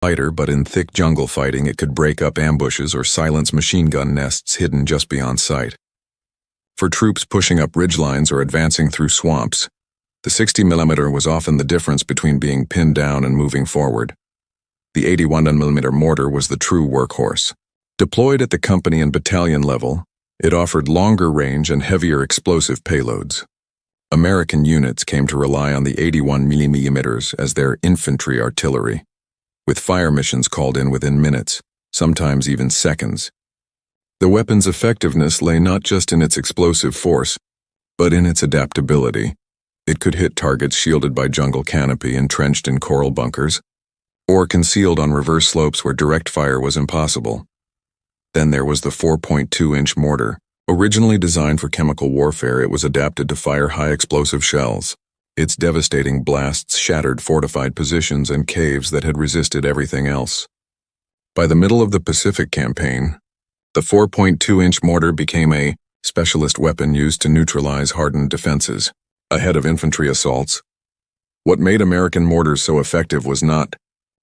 Lighter, but in thick jungle fighting it could break up ambushes or silence machine gun nests hidden just beyond sight. For troops pushing up ridgelines or advancing through swamps, the 60mm was often the difference between being pinned down and moving forward. The 81mm mortar was the true workhorse. Deployed at the company and battalion level, it offered longer range and heavier explosive payloads. American units came to rely on the 81mm as their infantry artillery, with fire missions called in within minutes, sometimes even seconds. The weapon's effectiveness lay not just in its explosive force, but in its adaptability. It could hit targets shielded by jungle canopy entrenched in coral bunkers, or concealed on reverse slopes where direct fire was impossible. Then there was the 4.2-inch mortar. Originally designed for chemical warfare, it was adapted to fire high-explosive shells. Its devastating blasts shattered fortified positions and caves that had resisted everything else. By the middle of the Pacific Campaign, the 4.2-inch mortar became a specialist weapon used to neutralize hardened defenses, ahead of infantry assaults. What made American mortars so effective was not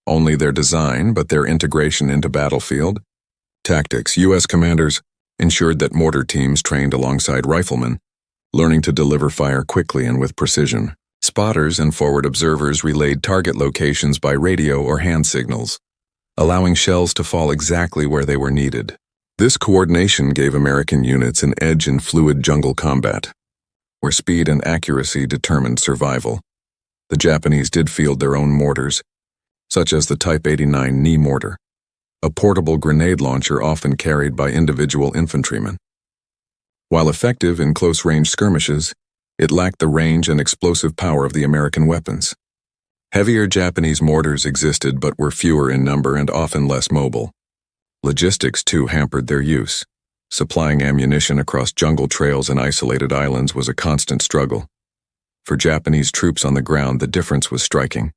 only their design, but their integration into battlefield tactics. U.S. commanders ensured that mortar teams trained alongside riflemen, learning to deliver fire quickly and with precision. Spotters and forward observers relayed target locations by radio or hand signals, allowing shells to fall exactly where they were needed. This coordination gave American units an edge in fluid jungle combat, where speed and accuracy determined survival. The Japanese did field their own mortars, such as the Type 89 knee mortar, a portable grenade launcher often carried by individual infantrymen. While effective in close-range skirmishes, it lacked the range and explosive power of the American weapons. Heavier Japanese mortars existed but were fewer in number and often less mobile. Logistics, too, hampered their use. Supplying ammunition across jungle trails and isolated islands was a constant struggle. For Japanese troops on the ground, the difference was striking.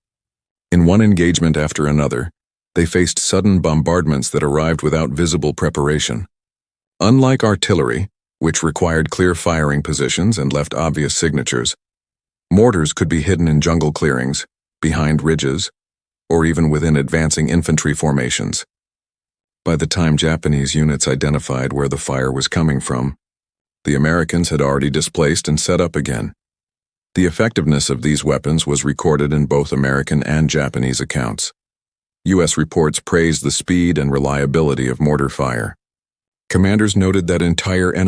In one engagement after another, they faced sudden bombardments that arrived without visible preparation. Unlike artillery, which required clear firing positions and left obvious signatures, mortars could be hidden in jungle clearings, behind ridges, or even within advancing infantry formations. By the time Japanese units identified where the fire was coming from, the Americans had already displaced and set up again. The effectiveness of these weapons was recorded in both American and Japanese accounts. U.S. reports praised the speed and reliability of mortar fire. Commanders noted that entire enemy